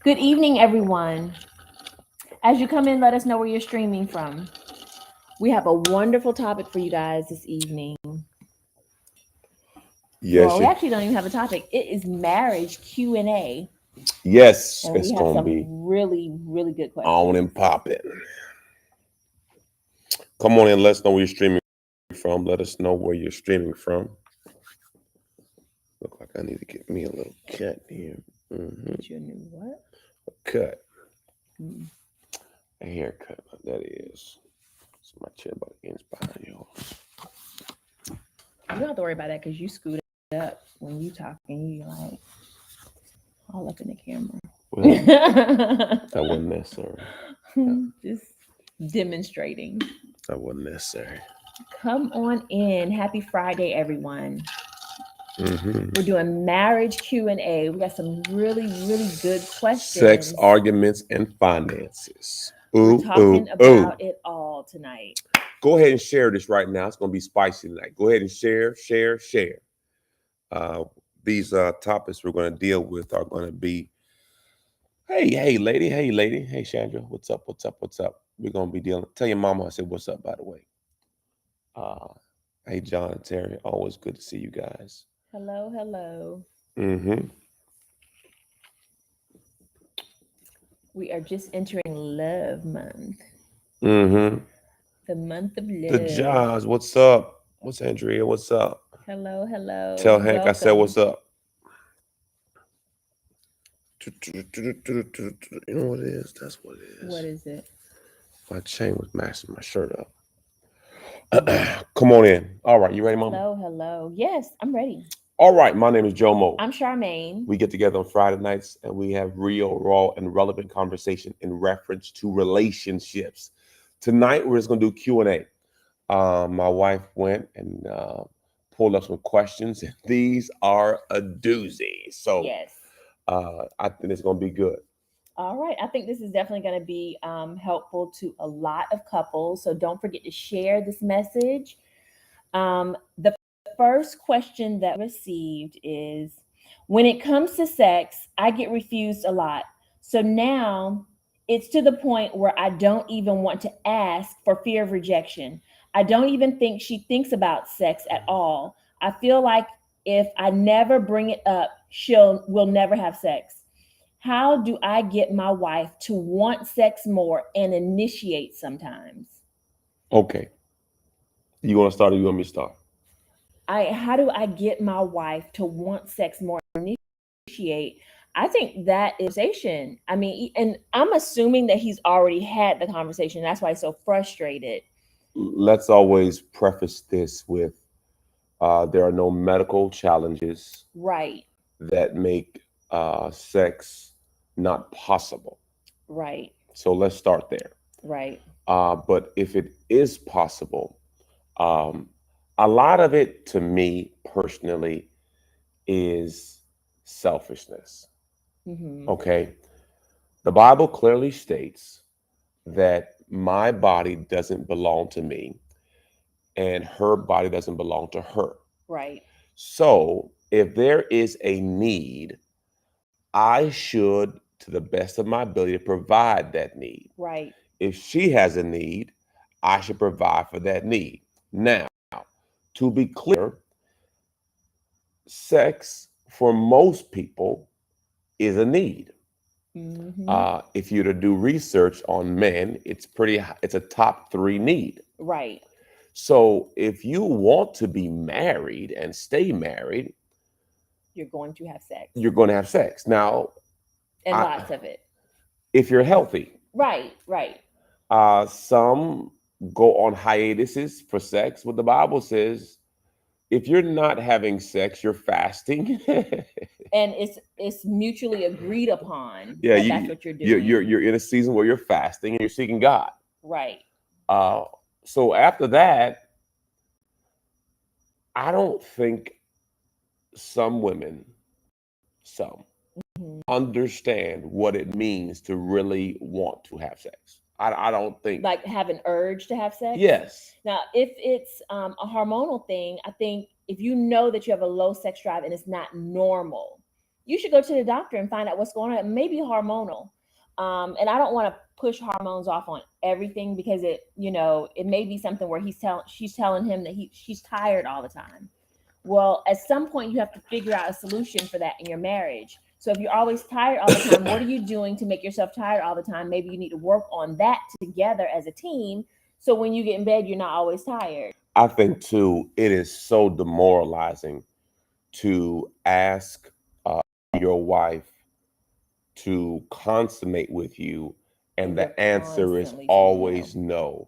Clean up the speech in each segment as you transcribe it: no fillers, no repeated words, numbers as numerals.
Good evening, everyone. As you come in, let us know where you're streaming from. We have a wonderful topic for you guys this evening. Well, Yes, we actually don't even have a topic. It is marriage Q&A, yes, and it's we have gonna some be really good on questions. and popping. Come on in, let us know where you're streaming from. Let us know where you're streaming from. Look like I need to get me a little cut here. Get you a new what? Cut, Mm. a haircut. That is. So my chin about ends behind yours. You don't have to worry about that because you scoot up when you talking. You like all up in the Well, camera. that wasn't necessary. Just demonstrating. That wasn't necessary. Come on in. Happy Friday, everyone. Mm-hmm. We're doing marriage Q&A. We got some really good Sex, questions. arguments, and finances. We're Ooh, talking ooh, ooh. about it all tonight. Go ahead and share this right now. It's gonna be spicy tonight. Go ahead and share. Uh, these topics we're going to deal with are going to be, hey, lady, hey, Chandra, what's up? We're going to be dealing. Tell your mama I said what's up, by the way. Uh, hey, John and Terry, always good to see you guys. Hello. Mm-hmm. We are just entering love month. Mm-hmm. The month of The love. Johns, what's up? What's Andrea? What's up? Hello. Tell Hank I said Welcome. what's up. You know what it is? That's what it What is. is it? My chain was matching my shirt up. Mm. Come on in. All right, you ready, Mama? Hello. Yes, I'm ready. All right, my name is Jomo. I'm Charmaine. We get together on Friday nights and we have real, raw, and relevant conversation in reference to relationships. Tonight we're just gonna do Q&A. My wife went and pulled up some questions, and these are a doozy. So Yes. I think it's gonna be good. All right. I think this is definitely going to be helpful to a lot of couples. So don't forget to share this message. The first question that received is, when it comes to sex, I get refused a lot. So now it's to the point where I don't even want to ask for fear of rejection. I don't even think she thinks about sex at all. I feel like if I never bring it up, she'll will never have sex. How do I get my wife to want sex more and initiate sometimes? Okay, you want to start or you want me to start? I How do I get my wife to want sex more and initiate? I think that is conversation. I mean, and I'm assuming that he's already had the conversation. That's why he's so frustrated. Let's always preface this with there are no medical challenges Right, that make sex not possible. right, So let's start there. right. But if it is possible, um, a lot of it to me personally is selfishness. Hmm. Okay. The Bible clearly states that my body doesn't belong to me and her body doesn't belong to her. Right, So if there is a need, I should, to the best of my ability, provide that need. right. If she has a need, I should provide for that need. Now, to be clear, sex for most people is a need. Hmm. If you to do research on men, it's a top three need. Right. So if you want to be married and stay married, You're going to have sex you're going to have sex. Now, and I, lots of it. if you're healthy, Right. some go on hiatuses for sex. What the Bible says, if you're not having sex, you're fasting. And it's mutually agreed upon Yeah, that that's what you're you're doing. in a season where you're fasting and you're seeking God. Right. Uh, so after that, I don't think some women, some Mhm. understand what it means to really want to have sex. I don't think. Like have an urge to have sex. Yes. Now, if it's a hormonal thing, I think if you know that you have a low sex drive and it's not normal, you should go to the doctor and find out what's going on. It may be hormonal. And I don't want to push hormones off on everything because it may be something where she's telling him that she's tired all the time. Well, at some point you have to figure out a solution for that in your marriage. So if you're always tired all the time, what are you doing to make yourself tired all the time? Maybe you need to work on that together as a team. So when you get in bed, you're not always tired. I think too, it is so demoralizing to ask your wife to consummate with you, and the answer is always no.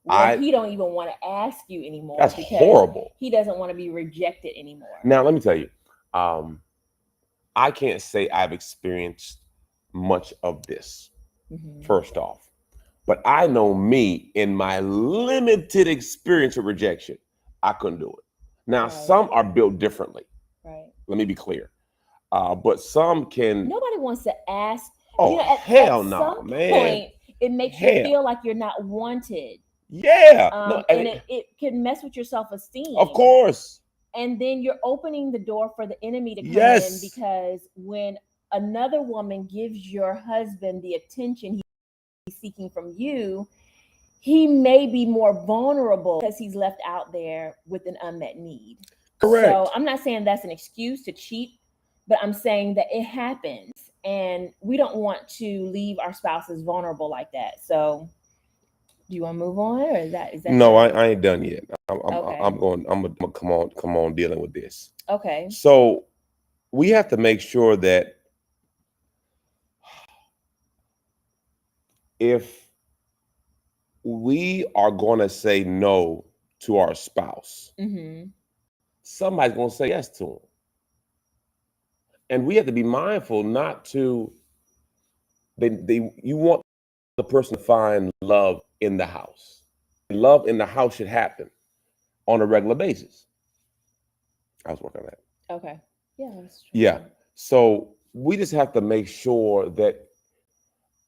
Well, he don't even want to ask you anymore. That's horrible. He doesn't want to be rejected anymore. Now, let me tell you, I can't say I've experienced much of this, first off. But I know me, in my limited experience of rejection, I couldn't do it. Now, some are built differently. Right. Let me be clear. But some can. Nobody wants to ask. Oh, hell no, man. Point, it makes you feel like you're not wanted. Yeah. And it can mess with your self-esteem. Of course. And then you're opening the door for the enemy to come in, because when another woman gives your husband the attention he's seeking from you, he may be more vulnerable because he's left out there with an unmet need. Correct. So I'm not saying that's an excuse to cheat, but I'm saying that it happens, and we don't want to leave our spouses vulnerable like that. So do you want to move on, or is that no? I ain't done yet. I'm gonna come on dealing with this. Okay. So we have to make sure that if we are going to say no to our spouse, somebody's going to say yes to them. And we have to be mindful not to, you want the person to find love in the house. Love in the house should happen on a regular basis. I was working on that. Okay. Yeah, that's true. Yeah. So we just have to make sure that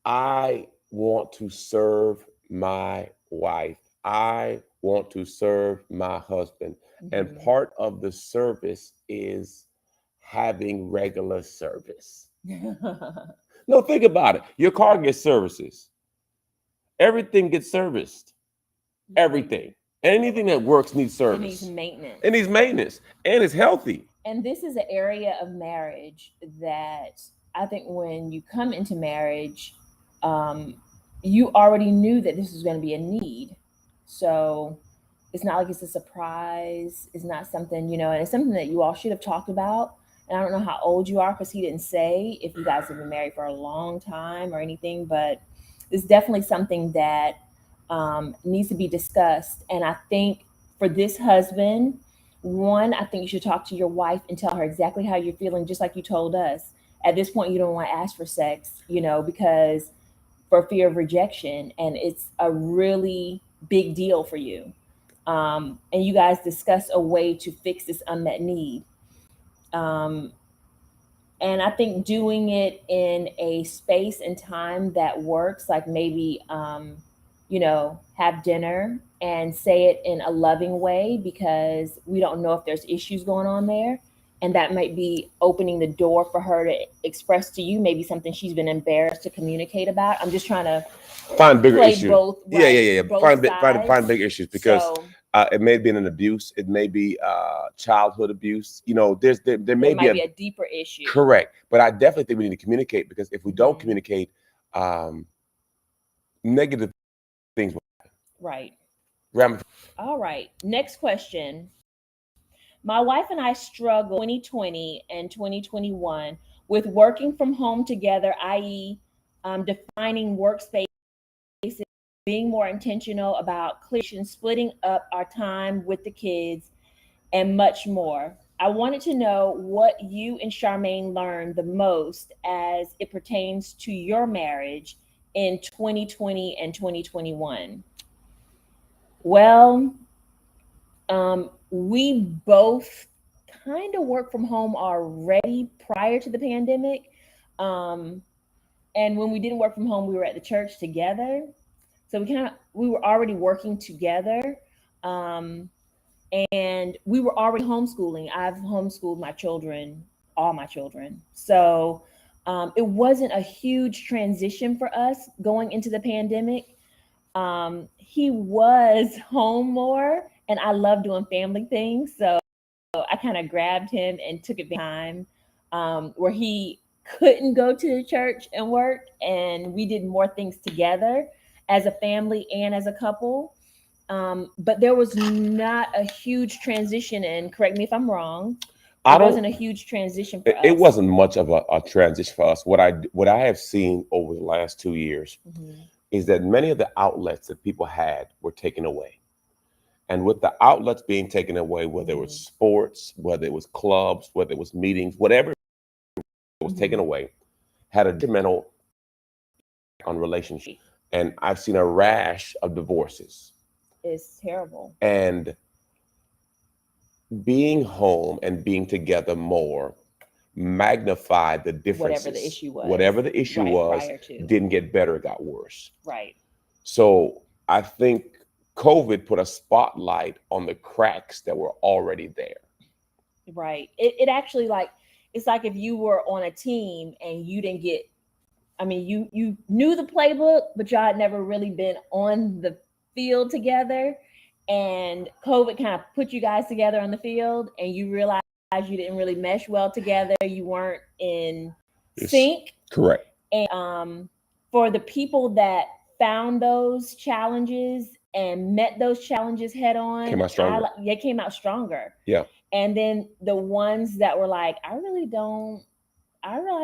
I want to serve my wife. I want to serve my husband. And part of the service is having regular service. No, think about it. Your car gets services. Everything gets serviced. Everything. Anything that works needs service. It needs maintenance. It needs maintenance. And it's healthy. And this is an area of marriage that I think when you come into marriage, you already knew that this was going to be a need. So it's not like it's a surprise. It's not something, and it's something that you all should have talked about. And I don't know how old you are, because he didn't say if you guys have been married for a long time or anything, but it's definitely something that needs to be discussed. And I think for this husband, one, I think you should talk to your wife and tell her exactly how you're feeling, just like you told us. At this point, you don't want to ask for sex, because for fear of rejection, and it's a really big deal for you. And you guys discuss a way to fix this unmet need. And I think doing it in a space and time that works, like maybe, have dinner and say it in a loving way, because we don't know if there's issues going on there. And that might be opening the door for her to express to you maybe something she's been embarrassed to communicate about. I'm just trying to find bigger issues. Both, right, yeah. Find big issues, because it may have been an abuse. It may be childhood abuse. There may be a deeper issue. Correct. But I definitely think we need to communicate, because if we don't communicate, negative things will happen. Right. All right. Next question. My wife and I struggled 2020 and 2021 with working from home together, i.e., defining workspaces, being more intentional about splitting up our time with the kids, and much more. I wanted to know what you and Charmaine learned the most as it pertains to your marriage in 2020 and 2021. Well, we both kind of work from home already prior to the pandemic. And when we didn't work from home, we were at the church together. So we were already working together. And we were already homeschooling. I've homeschooled my children all my children. So it wasn't a huge transition for us going into the pandemic. He was home more, and I love doing family things. So I kind of grabbed him and took it time where he couldn't go to the church and work, and we did more things together as a family and as a couple. But there was not a huge transition, and correct me if I'm wrong, it I don't. wasn't a huge transition for It us. wasn't much of a transition for us. What I have seen over the last 2 years Mhm. is that many of the outlets that people had were taken away. And with the outlets being taken away, whether it was Mhm. sports, whether it was clubs, whether it was meetings, whatever was taken Mhm. away, had a detrimental on relationships. And I've seen a rash of divorces. It's terrible. And being home and being together more magnified the Whatever the differences. issue was, Whatever the issue right, was, prior to, didn't get better, it got worse. right, So I think COVID put a spotlight on the cracks that were already there. right. It actually like it's like if you were on a team and you didn't get. I mean, you knew the playbook, but y'all had never really been on the field together. And COVID kind of put you guys together on the field, and you realized you didn't really mesh well together. You weren't in It's sync. correct. And for the people that found those challenges and met those challenges head Came on, out stronger. they came out stronger. Yeah. And then the ones that were like, I realize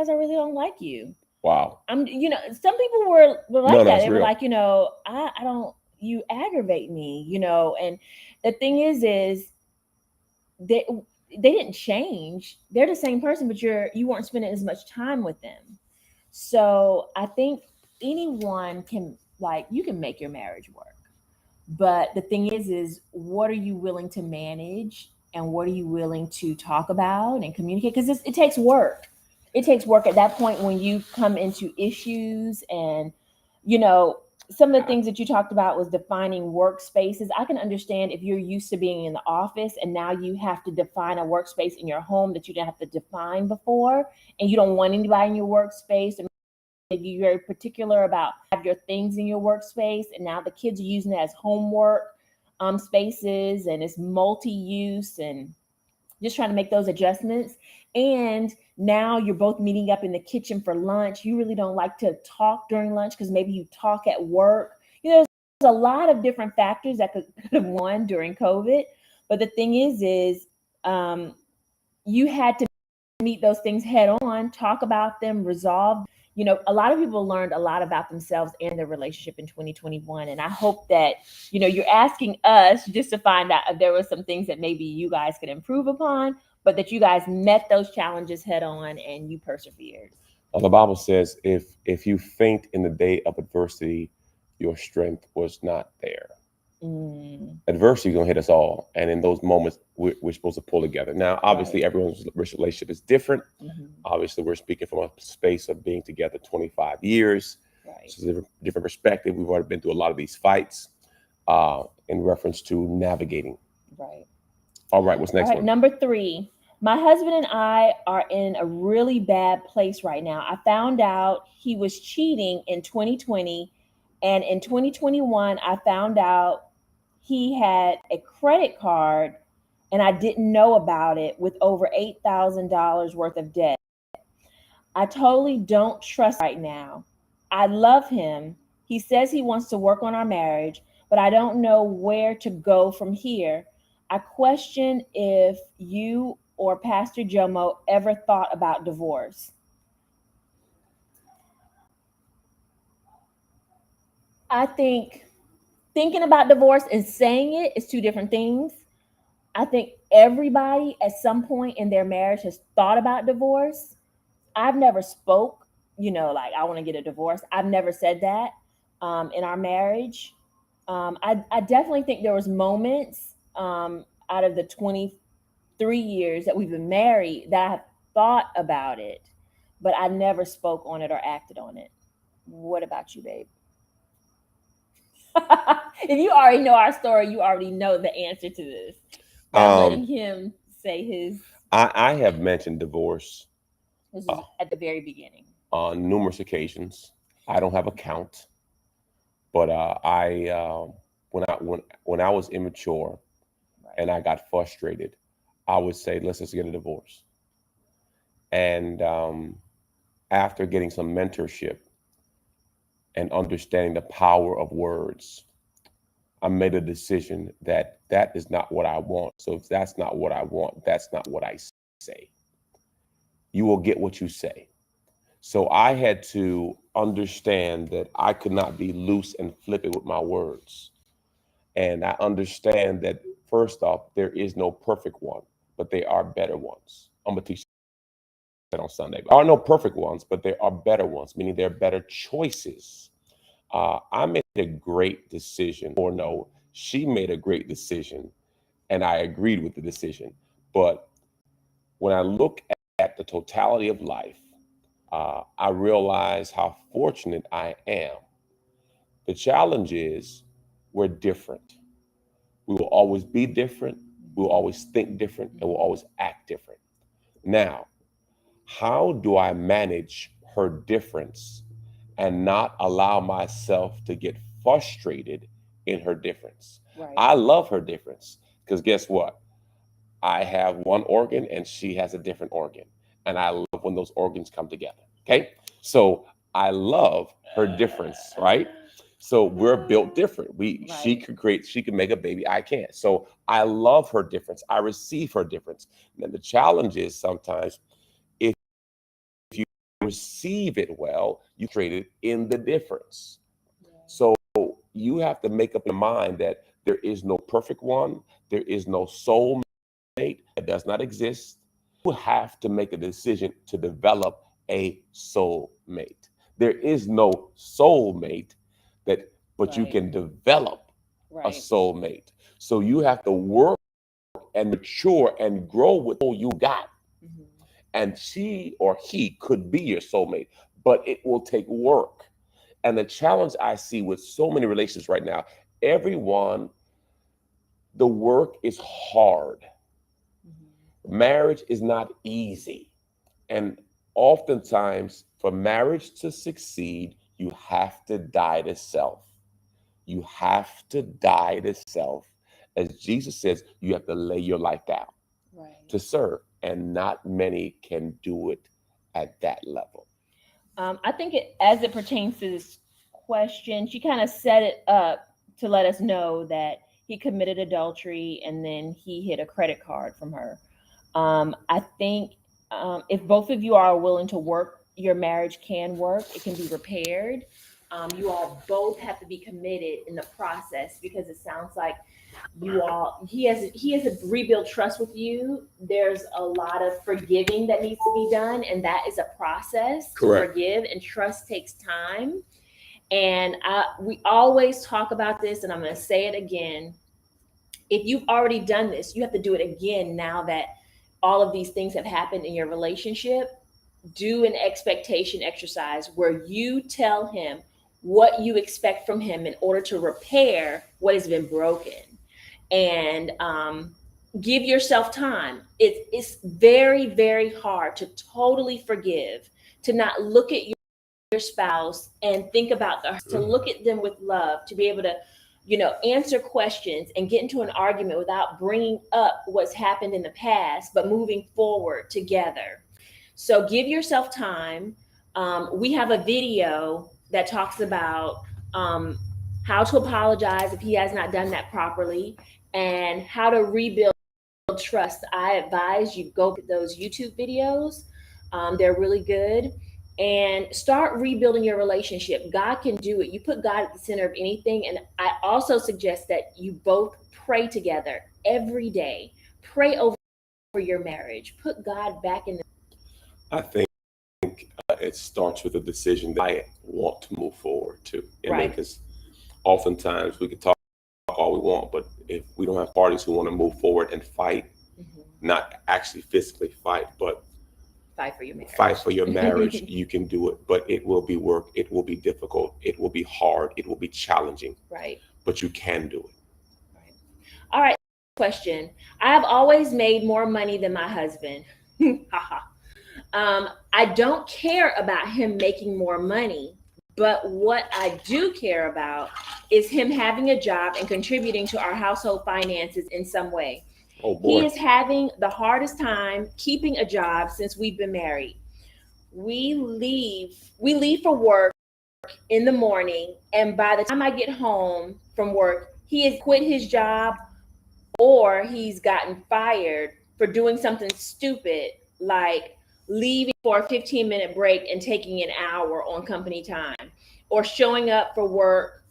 I really don't like you. Wow. Some people were No, like no, that. it's They were real. like, I don't, you aggravate me, and the thing is they they didn't change. They're the same person, but you weren't spending as much time with them. So I think anyone can, like, you can make your marriage work. But the thing is what are you willing to manage, and what are you willing to talk about and communicate? Because it takes work. It takes work at that point when you come into issues, and you know some of the things that you talked about was defining workspaces. I can understand if you're used to being in the office and now you have to define a workspace in your home that you didn't have to define before, and you don't want anybody in your workspace. Maybe you're very particular about have your things in your workspace, and now the kids are using it as homework spaces, and it's multi-use, and just trying to make those adjustments. And now you're both meeting up in the kitchen for lunch. You really don't like to talk during lunch because maybe you talk at work. There's a lot of different factors that could have won during COVID. But the thing is um, you had to meet those things head on, talk about them, resolve. A lot of people learned a lot about themselves and their relationship in 2021. And I hope that, you're asking us just to find out if there were some things that maybe you guys could improve upon, but that you guys met those challenges head on and you persevered. The Bible says, if you faint in the day of adversity, your strength was not there. Mm. Adversity is gonna hit us all, and in those moments, we're supposed to pull together. Now, obviously, Right. everyone's relationship is different. Mm-hmm. Obviously, we're speaking from a space of being together 25 years. Right. So it's a different perspective. We've already been through a lot of these fights in reference to navigating. Right. All right, what's All next right, one? number 3. My husband and I are in a really bad place right now. I found out he was cheating in 2020, and in 2021 I found out he had a credit card and I didn't know about it, with over $8,000 worth of debt. I totally don't trust right now. I love him. He says he wants to work on our marriage, but I don't know where to go from here. I question if you or Pastor Jomo ever thought about divorce. I think thinking about divorce and saying it is two different things. I think everybody at some point in their marriage has thought about divorce. I've never spoke, like I want to get a divorce. I've never said that in our marriage. I definitely think there was moments out of the 23 years that we've been married that I have thought about it, but I never spoke on it or acted on it. What about you, babe? If you already know our story, you already know the answer to this. But I'm Um, letting him say his. I have mentioned divorce This uh, is at the very beginning. on numerous occasions. I don't have a count, but I when I was immature Right. and I got frustrated, I would say, let's just get a divorce. And after getting some mentorship and understanding the power of words, I made a decision that that is not what I want. So if that's not what I want, that's not what I say. You will get what you say. So I had to understand that I could not be loose and flippant with my words. And I understand that first off, there is no perfect one, but there are better ones. I'm gonna teach that on Sunday. There are no perfect ones, but there are better ones, meaning there are better choices. I made a great decision, or no, she made a great decision, and I agreed with the decision. But when I look at the totality of life, I realize how fortunate I am. The challenge is we're different. We will always be different. We will always think different, and we'll always act different. Now, how do I manage her difference and not allow myself to get frustrated in her difference? Right. I love her difference because guess what? I have one organ and she has a different organ. And I love when those organs come together. Okay. So I love her difference, right? So we're built different. She Right. could create, she could make a baby. I can't. So I love her difference. I receive her difference. And the challenge is sometimes if you receive it well, you trade it in the difference. Yeah. So you have to make up your mind that there is no perfect one, there is no soul that does not exist. You have to make a decision to develop a soul mate. There is no soul mate but you Right. can develop a Right. soul mate. So you have to work and mature and grow with all you got. Mhm. And she or he could be your soulmate, but it will take work. And the challenge I see with so many relationships right now, everyone, the work is hard. Mhm. Marriage is not easy. And oftentimes, for marriage to succeed, you have to die to self. You have to die to self. As Jesus says, you have to lay your life down Right. to serve. And not many can do it at that level. I think as it pertains to this question, she kind of set it up to let us know that he committed adultery and then he hid a credit card from her. I think if both of you are willing to work, your marriage can work. It can be repaired. You all both have to be committed in the process because it sounds like you all he has a rebuild trust with you. There's a lot of forgiving that needs to be done, and that is a process to Correct. forgive, and trust takes time. And we always talk about this, and I'm going to say it again. If you've already done this, you have to do it again now that all of these things have happened in your relationship. Do an expectation exercise where you tell him what you expect from him in order to repair what has been broken. And give yourself time. It's very, very hard to totally forgive, to not look at your spouse and think about to look at them with love, to be able to answer questions and get into an argument without bringing up what's happened in the past, but moving forward together. So give yourself time. We have a video that talks about how to apologize if he has not done that properly, and how to rebuild trust. I advise you go get those YouTube videos. They're really good. And start rebuilding your relationship. God can do it. You put God at the center of anything. And I also suggest that you both pray together every day. Pray over your marriage. Put God back in the. I think it starts with a decision that I want to move forward to. I mean, Right. because oftentimes we can talk all we want, but if we don't have parties who want to move forward and fight, Mhm. not actually physically fight, but Fight for your marriage. fight for your marriage, you can do it. But it will be work, it will be difficult, it will be hard, it will be challenging, Right. but you can do it. Right. All right. question. I have always made more money than my husband. Haha. I don't care about him making more money, but what I do care about is him having a job and contributing to our household finances in some way. Oh He boy. is having the hardest time keeping a job since we've been married. We leave for work in the morning, and by the time I get home from work, he has quit his job or he's gotten fired for doing something stupid like leaving for a 15-minute break and taking an hour on company time, or showing up for work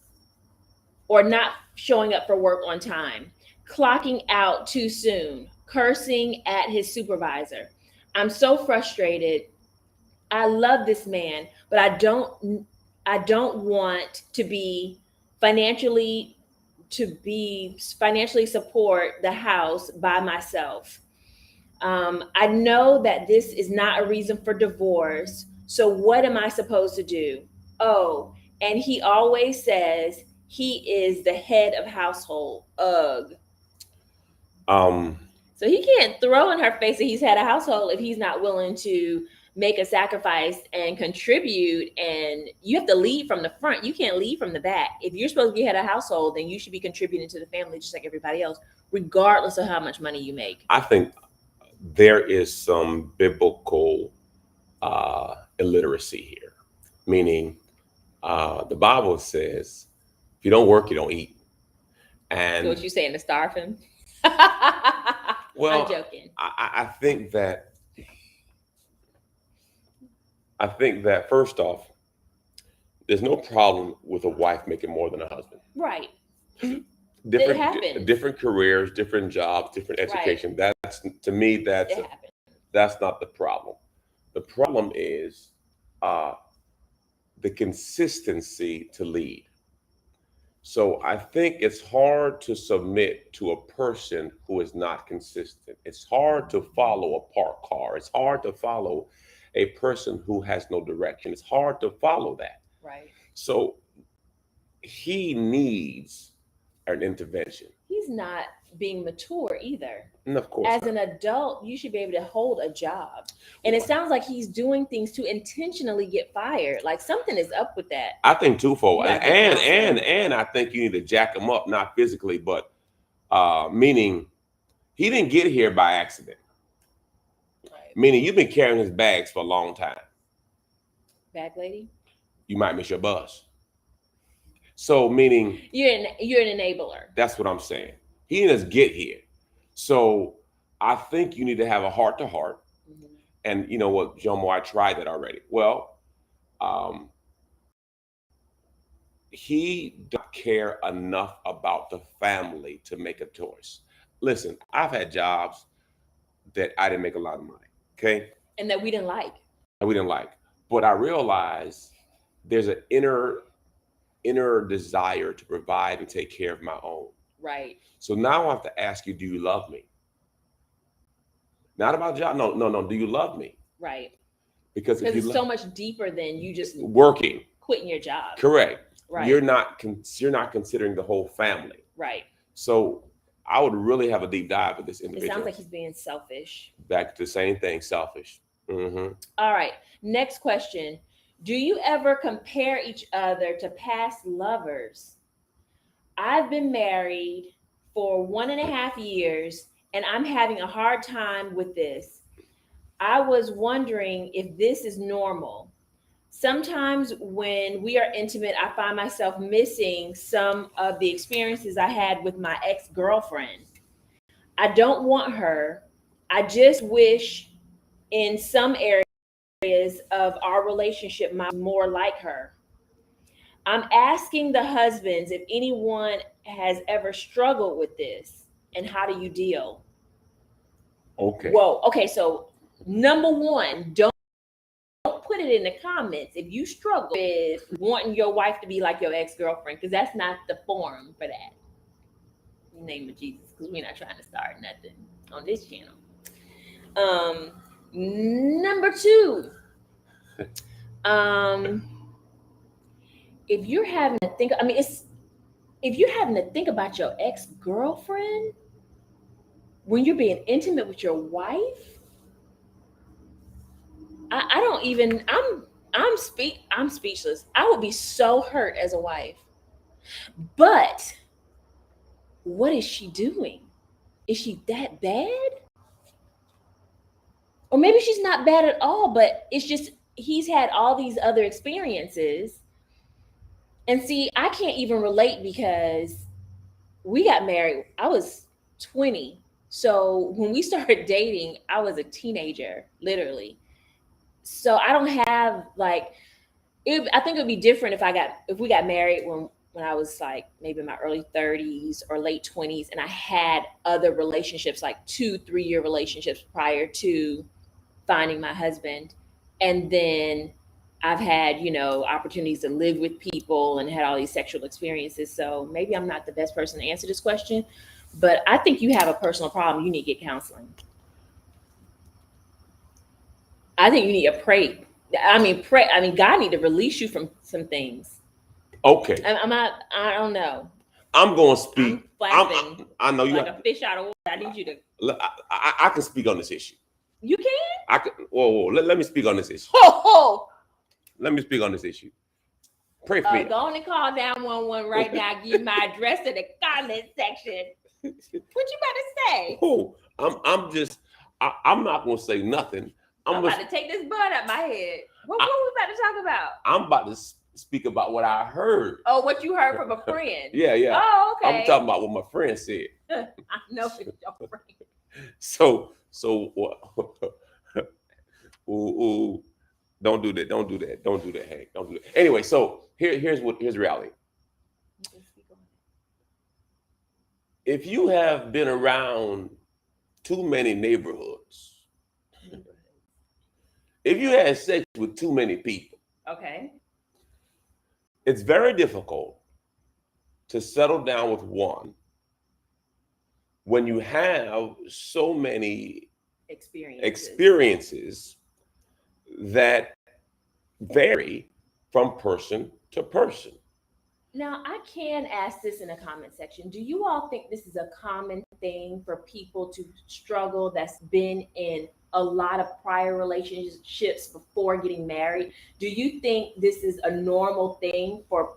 or not showing up for work on time, clocking out too soon, cursing at his supervisor. I'm so frustrated. I love this man, but I don't want financially financially support the house by myself. I know that this is not a reason for divorce. So what am I supposed to do? Oh, and he always says he is the head of household. Ugh. Um, So he can't throw in her face that he's had a household if he's not willing to make a sacrifice and contribute. And you have to lead from the front. You can't lead from the back. If you're supposed to be head of household, then you should be contributing to the family just like everybody else, regardless of how much money you make. I think there is some biblical illiteracy here, meaning the Bible says, if you don't work, you don't eat. So what And you saying to starve him? I'm well, joking. I think that first off, there's no problem with a wife making more than a husband. Right. It Different happens. different careers, different jobs, different Right. education. That's, to me, It happens. that's not the problem. The problem is uh, the consistency to lead. So I think it's hard to submit to a person who is not consistent. It's hard to follow a parked car. It's hard to follow a person who has no direction. It's hard to follow that. Right. So he needs an intervention. He's not being mature either. And of course As not. an adult, you should be able to hold a job. And it sounds like he's doing things to intentionally get fired. Like something is up with that. I think You twofold, got to get counseling. and I think you need to jack him up, not physically, but meaning he didn't get here by accident. Right. Meaning you've been carrying his bags for a long time. Bag lady. You might miss your bus. So meaning You're an enabler. that's what I'm saying. He didn't just get here. So I think you need to have a heart to heart. Mhm. And you know what, Jomo, I tried that already. Well, um, he don't care enough about the family to make a choice. Listen, I've had jobs that I didn't make a lot of money. Okay. And that we didn't like. And we didn't like. But I realized there's an inner desire to provide and take care of my own. Right. So now I have to ask you, do you love me? Not about job. No, no, no. Do you love me? Right. Because if Because you it's so much deeper than you just working, quitting your job. correct. Right. You're not considering the whole family. Right. So I would really have a deep dive with this It individual. sounds like he's being selfish. Back to the same thing, selfish. Mm-hmm. All right. Next question. Do you ever compare each other to past lovers? I've been married for 1.5 years and I'm having a hard time with this. I was wondering if this is normal. Sometimes when we are intimate, I find myself missing some of the experiences I had with my ex girlfriend. I don't want her. I just wish in some areas of our relationship more like her. I'm asking the husbands if anyone has ever struggled with this and how do you deal? Okay. Whoa. Okay. So, number one, don't put it in the comments if you struggle with wanting your wife to be like your ex girlfriend, because that's not the forum for that. In the name of Jesus, because we're not trying to start nothing on this channel. Number two, um, if you're having to think, I mean, it's if you're having to think about your ex girlfriend, when you're being intimate with your wife, I don't even. I'm speechless. I would be so hurt as a wife. But what is she doing? Is she that bad? Or maybe she's not bad at all, but it's just he's had all these other experiences. And see, I can't even relate because we got married. I was 20. So when we started dating, I was a teenager, literally. So I don't have like I think it would be different if we got married when I was like maybe in my early 30s or late 20s, and I had other relationships like 2-3 year relationships prior to finding my husband. And then I've had, opportunities to live with people and had all these sexual experiences. So maybe I'm not the best person to answer this question, but I think you have a personal problem. You need to get counseling. I think you need to pray. Pray. God need to release you from some things. Okay. I'm not. I don't know. I'm going to speak. I'm flapping I know you like a fish out of water. I need you to. I can speak on this issue. You can? I can. Whoa. Let me speak on this issue. Ho. Let me speak on this issue. Pray for me. Go on and call 911 right now. Give my address in the comment section. What you about to say? Oh, I'm not going to say nothing. I'm about to take this bud out my head. What we about to talk about? I'm about to speak about what I heard. Oh, what you heard from a friend? Yeah. Oh, okay. I'm talking about what my friend said. I know it's your friend. So ooh, don't do that. Don't do that. Don't do that, Hank. Don't do that. Anyway, so here's reality. If you have been around too many neighborhoods, if you had sex with too many people, okay, it's very difficult to settle down with one when you have so many experiences that vary from person to person. Now, I can ask this in the comment section. Do you all think this is a common thing for people to struggle that's been in a lot of prior relationships before getting married? Do you think this is a normal thing for,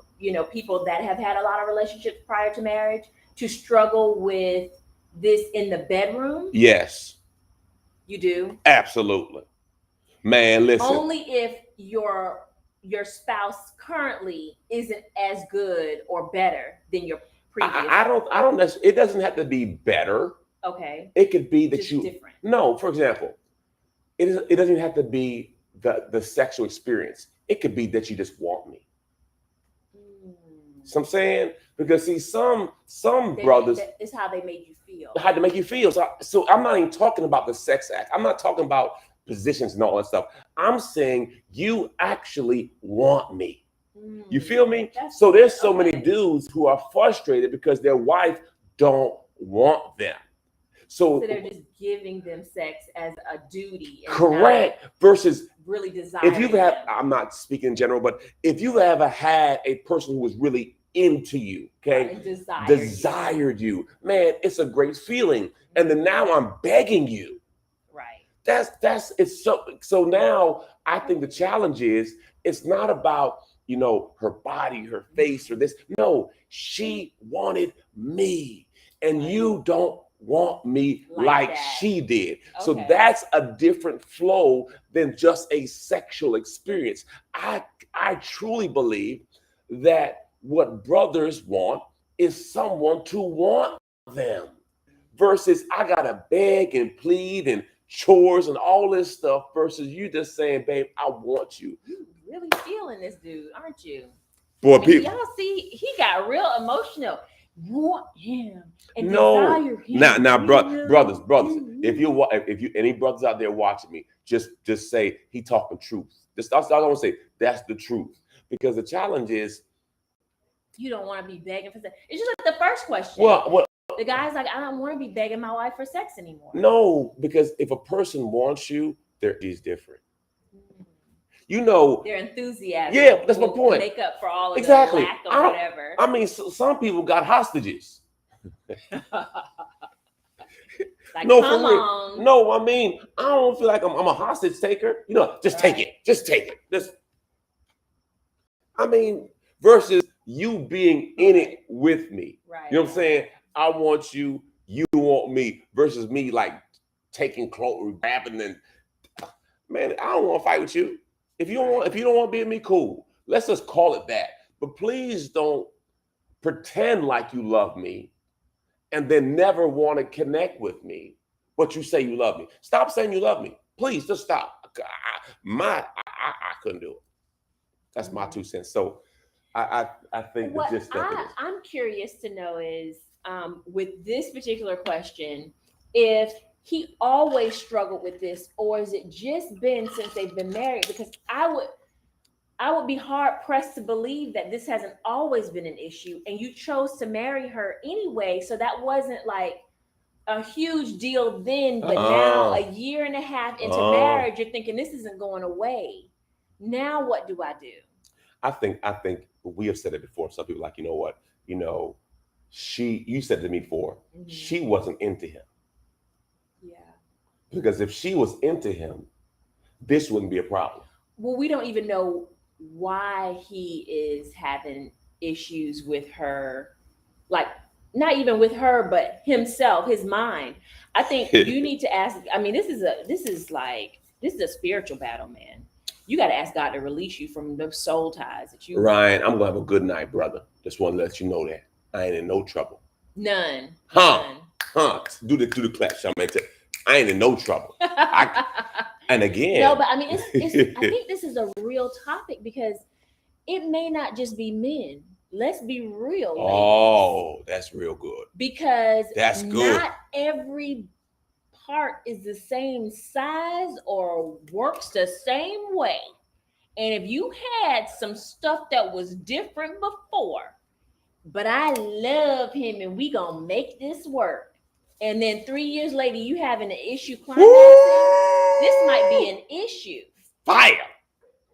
people that have had a lot of relationships prior to marriage to struggle with this in the bedroom? Yes. You do? Absolutely. Man, listen. Only if your spouse currently isn't as good or better than your previous. I don't necessarily, it doesn't have to be better. Okay. It could be that just different. No, for example, it doesn't have to be the sexual experience. It could be that you just want me. So I'm saying, because see, some brothers, it's how they made you feel. How to make you feel. So I'm not even talking about the sex act. I'm not talking about positions and all that stuff. I'm saying you actually want me. You feel me? So there's so many dudes who are frustrated because their wife don't want them. So they're just giving them sex as a duty. Correct. Versus really desire. If you've had, I'm not speaking in general, but if you've ever had a person who was really into you, okay, desired you, man, it's a great feeling. And then now I'm begging you. It's so now I think the challenge is it's not about, her body, her face, or this. No, she wanted me, and you don't want me like she did. Okay. So that's a different flow than just a sexual experience. I truly believe that what brothers want is someone to want them, versus I gotta beg and plead and chores and all this stuff, versus you just saying, babe, I want you. You really feeling this dude, aren't you? Boy, people, y'all see, he got real emotional. Want him and desire him. Now, brothers, if you any brothers out there watching me, just say he talking truth. That's all I want to say. That's the truth, because the challenge is you don't want to be begging for sex. It's just like the first question. Well, the guy's like, I don't want to be begging my wife for sex anymore. No, because if a person wants you, he's different. Their enthusiasm. Yeah, that's my point. Make up for all of exactly. the lack of whatever. I mean, some people got hostages. Like, No, come for real. on. No, I mean, I don't feel like I'm a hostage taker. You know, just take it. Just take it. I mean, versus you being in it with me. Right. You know what I'm saying? I want you, you want me, versus me like taking clothes, grabbing, and man, I don't want to fight with you. If you don't want to be with me, cool. Let's just call it that. But please don't pretend like you love me and then never want to connect with me, but you say you love me. Stop saying you love me. Please just stop. I couldn't do it. That's my 2 cents. So I think what the gist of it is. I'm curious to know is with this particular question, if he always struggled with this, or is it just been since they've been married? Because I would be hard pressed to believe that this hasn't always been an issue, and you chose to marry her anyway, so that wasn't like a huge deal then. But now, a year and a half into marriage, you're thinking this isn't going away. Now, what do I do? I think we have said it before. Some people like, you know what, you said to me before, she wasn't into him. Yeah. Because if she was into him, this wouldn't be a problem. Well, we don't even know why he is having issues with her, like not even with her, but himself, his mind. I think you need to ask. I mean, this is a spiritual battle, man. You got to ask God to release you from the soul ties that you. Ryan, I'm gonna have a good night, brother. Just want to let you know that I ain't in no trouble. None. None. Do the clap, Charmaine. I ain't in no trouble. And again, no, but I mean, I think this is a real topic because it may not just be men. Let's be real. Oh, that's real good. Because that's good. Not every part is the same size or works the same way. And if you had some stuff that was different before, but I love him and we gonna make this work. And then 3 years later, you having an issue climaxing. This might be an issue. Fire.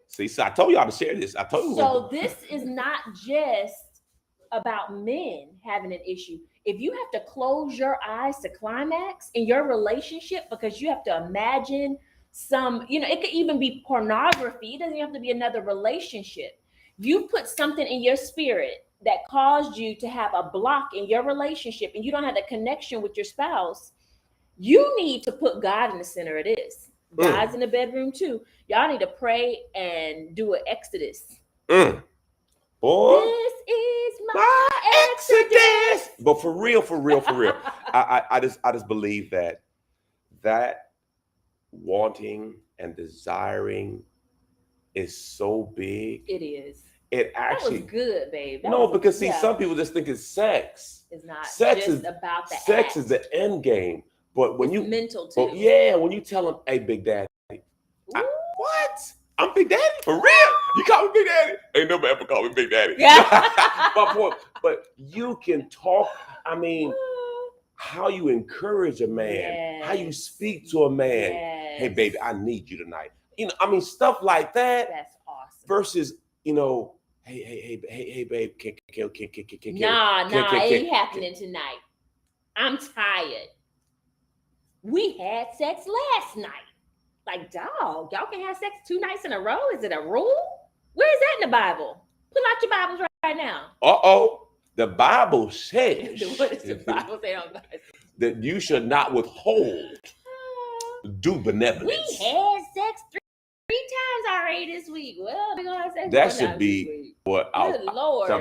See, so I told y'all to share this. I told you. So this is not just about men having an issue. If you have to close your eyes to climax in your relationship because you have to imagine some, it could even be pornography. It doesn't have to be another relationship. You put something in your spirit that caused you to have a block in your relationship and you don't have the connection with your spouse. You need to put God in the center of this. God's in the bedroom too. Y'all need to pray and do an exodus. Boy, this is my exodus. But for real, I just believe that wanting and desiring is so big. It is. It actually that was good, babe. Because some people just think it's sex. It's not. Sex just is about the sex act. is the end game. But when it's you mental too. When you tell them, "Hey, Big Daddy," what? I'm Big Daddy for real. You call me Big Daddy? Ain't nobody ever call me Big Daddy. My point. But you can talk. I mean, how you encourage a man, how you speak to a man. Hey, baby, I need you tonight. I mean, stuff like that. That's awesome. Versus, hey, babe, can Nah, it ain't happening tonight. I'm tired. We had sex last night. Like, dog, y'all can have sex 2 nights in a row? Is it a rule? Where is that in the Bible? Pull out your Bibles right now. The Bible says what does the Bible say on that? That you should not withhold due benevolence. We had sex three times already this week. Well, we're gonna have sex. That should be what Lord. I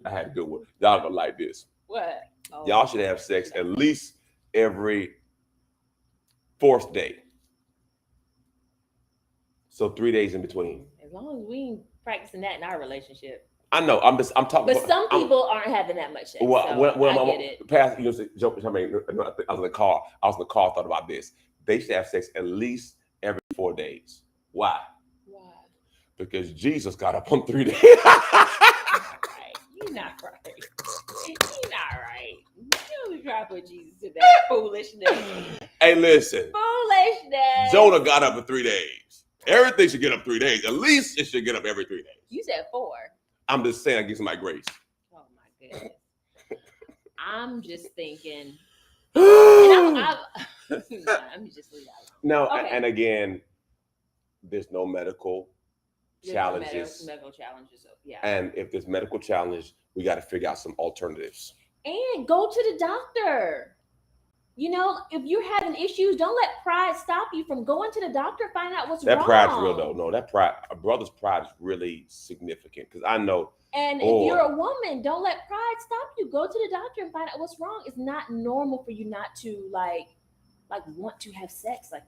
had a good one. Y'all gonna like this. What? Y'all should have sex at least every 4th day. So 3 days in between. As long as we ain't practicing that in our relationship. I know. I'm talking. But some people aren't having that much sex. Well, so when I get it. Past, I mean, I was in the car. Thought about this. They should have sex at least every 4 days. Why? Because Jesus got up on 3 days. You're not right. You're not right. You try to put Jesus to that foolishness. Hey, listen. Foolishness. Jonah got up in 3 days. Everything should get up 3 days. At least it should get up every 3 days. You said 4. I'm just saying I give somebody grace. Oh my goodness. I'm just thinking Let me just leave that No, alone. Okay. and again, there's no medical There's challenges. no medical challenges. So, yeah. And if there's medical challenge, we got to figure out some alternatives. And go to the doctor. You know, if you're having issues, don't let pride stop you from going to the doctor, find out what's wrong. That pride's real though. No, that pride, a brother's pride is really significant because I know. And if you're a woman, don't let pride stop you. Go to the doctor and find out what's wrong. It's not normal for you not to like want to have sex. Like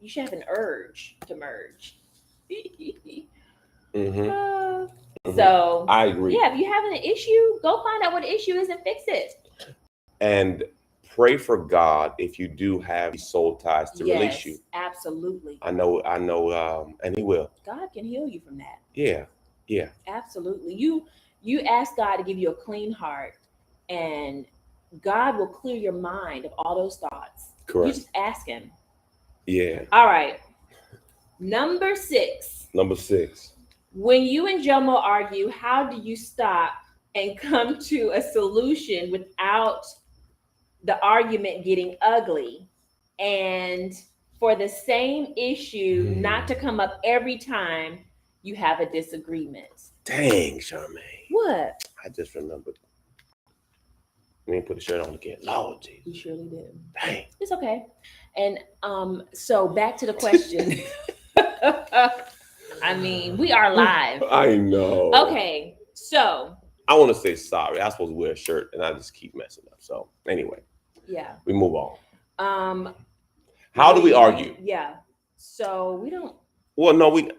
you should have an urge to merge. So I agree. Yeah, if you're having an issue, go find out what the issue is and fix it. And pray for God if you do have soul ties to release you. Absolutely. I know, and He will. God can heal you from that. Yeah. Absolutely. You ask God to give you a clean heart, and God will clear your mind of all those thoughts. Correct. You just ask Him. Yeah. All right. Number 6. When you and Jomo argue, how do you stop and come to a solution without the argument getting ugly? And for the same issue not to come up every time you have a disagreement. Dang, Charmaine. What? I just remembered. Let me put the shirt on again. Lord Jesus. You surely did. Dang. It's okay. And so back to the question. I mean, we are live. I know. Okay, so I want to say sorry. I'm supposed to wear a shirt and I just keep messing up. So anyway. Yeah. We move on. How do we argue? Yeah. So we don't. Well, no, we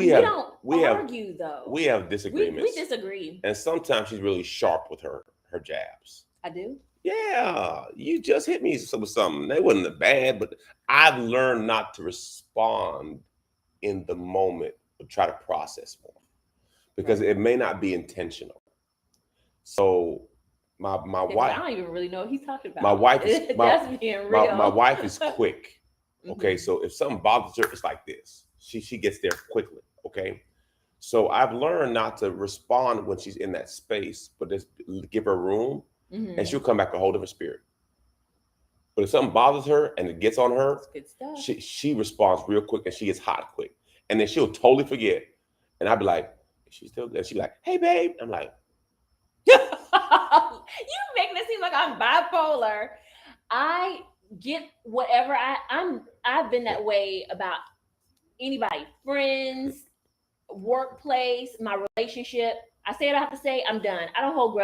don't have argue though. We have disagreements. We disagree. And sometimes she's really sharp with her jabs. I do. Yeah, you just hit me with something. They wasn't bad, but I've learned not to respond in the moment, but try to process more because it may not be intentional. So my wife. I don't even really know what he's talking about. My wife is that's being real. My wife is quick. Okay, so if something bothers her, it's like this. She gets there quickly. Okay, so I've learned not to respond when she's in that space, but just give her room, and she'll come back a whole different spirit. But if something bothers her and it gets on her, she responds real quick and she gets hot quick, and then she'll totally forget. And I'll be like, she's still there. She's like, hey babe. I'm like, you making it seem like I'm bipolar. I get whatever I've been that way about anybody, friends, workplace, my relationship. I say what I have to say, I'm done. I don't hold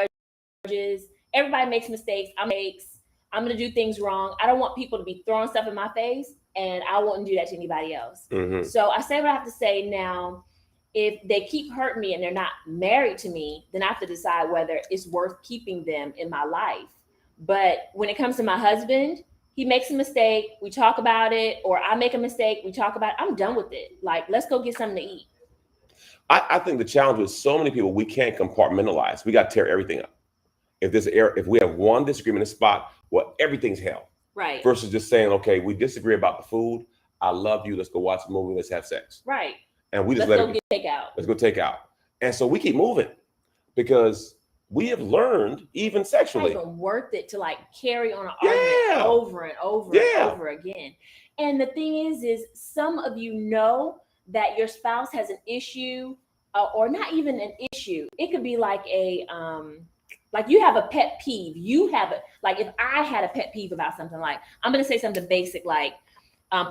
grudges. Everybody makes mistakes. I'm going to do things wrong. I don't want people to be throwing stuff in my face, and I won't do that to anybody else. So I say what I have to say. Now, if they keep hurting me and they're not married to me, then I have to decide whether it's worth keeping them in my life. But when it comes to my husband, he makes a mistake, we talk about it, or I make a mistake, we talk about it. I'm done with it. Like, let's go get something to eat. I think the challenge with so many people, we can't compartmentalize. We got to tear everything up. If we have one disagreement in a spot, well, everything's hell. Right. Versus just saying, okay, we disagree about the food. I love you. Let's go watch a movie. Let's have sex. Right. And we just Let's go take out. And so we keep moving because we have learned, even sexually, it's not even worth it to like carry on an argument over and over and over again. And the thing is some of you know that your spouse has an issue, or not even an issue. It could be like a like you have a pet peeve. You have it. Like if I had a pet peeve about something, like I'm going to say something basic, like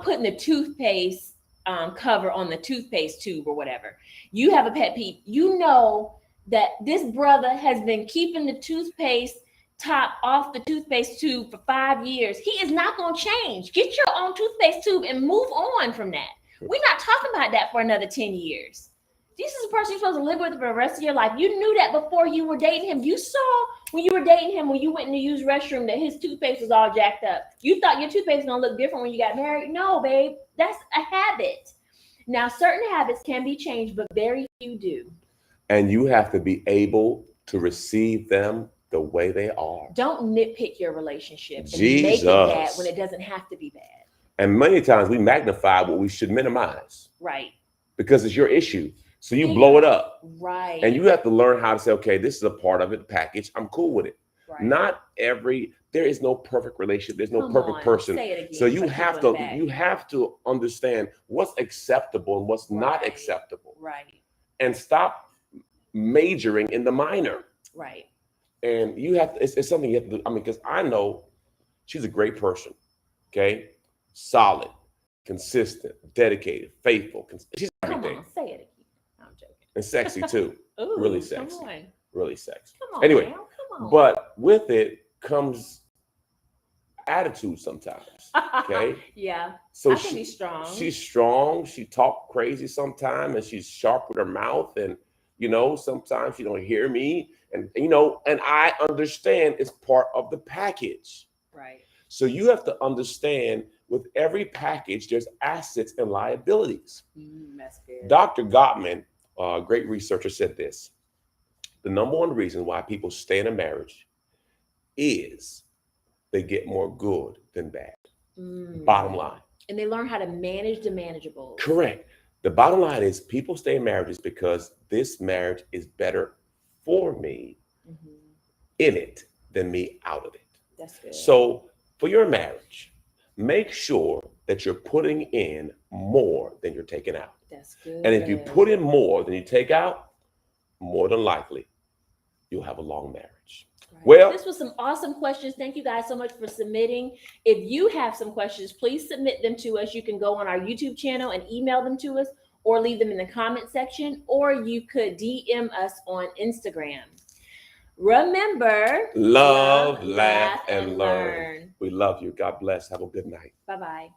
putting the toothpaste cover on the toothpaste tube or whatever. You have a pet peeve. You know that this brother has been keeping the toothpaste top off the toothpaste tube for 5 years. He is not going to change. Get your own toothpaste tube and move on from that. We're not talking about that for another 10 years. This is a person you're supposed to live with for the rest of your life. You knew that before you were dating him. You saw when you were dating him, when you went in the used restroom, that his toothpaste was all jacked up. You thought your toothpaste was going to look different when you got married. No, babe, that's a habit. Now, certain habits can be changed, but very few do. And you have to be able to receive them the way they are. Don't nitpick your relationship and Jesus. Make it bad when it doesn't have to be bad. And many times we magnify what we should minimize. Right. Because it's your issue. So you blow it up. Right. And you have to learn how to say, okay, this is a part of it, the package. I'm cool with it. Right. Not there is no perfect relationship. There's no Come perfect on, person. say it again. So you for have people to in the you back. have to understand what's acceptable and what's not Right. acceptable, Right. and stop majoring in the minor. Right. And you have to, it's something you have to do. I mean, because I know she's a great person. Okay, solid, consistent, dedicated, faithful. She's Come everything, on, say it again. I'm joking. and sexy too. Ooh, Really come sexy. on. Really sexy. Come on Anyway, now. Come on. but with it comes attitude sometimes. Okay, Yeah. so I can be strong. she's strong. She talk crazy sometimes, and she's sharp with her mouth. And sometimes she don't hear me, and and I understand it's part of the package. Right. So you have to understand with every package, there's assets and liabilities. That's good. Dr. Gottman, a great researcher, said this: the number one reason why people stay in a marriage is they get more good than bad. Bottom line. And they learn how to manage the manageables. Correct. The bottom line is people stay in marriages because this marriage is better for me in it than me out of it. That's good. So for your marriage, make sure that you're putting in more than you're taking out. That's good. And if you put in more than you take out, more than likely, you'll have a long marriage. Right. Well, this was some awesome questions. Thank you guys so much for submitting. If you have some questions, please submit them to us. You can go on our YouTube channel and email them to us, or leave them in the comment section, or you could DM us on Instagram. Remember, love, laugh, and learn. We love you. God bless. Have a good night. Bye-bye.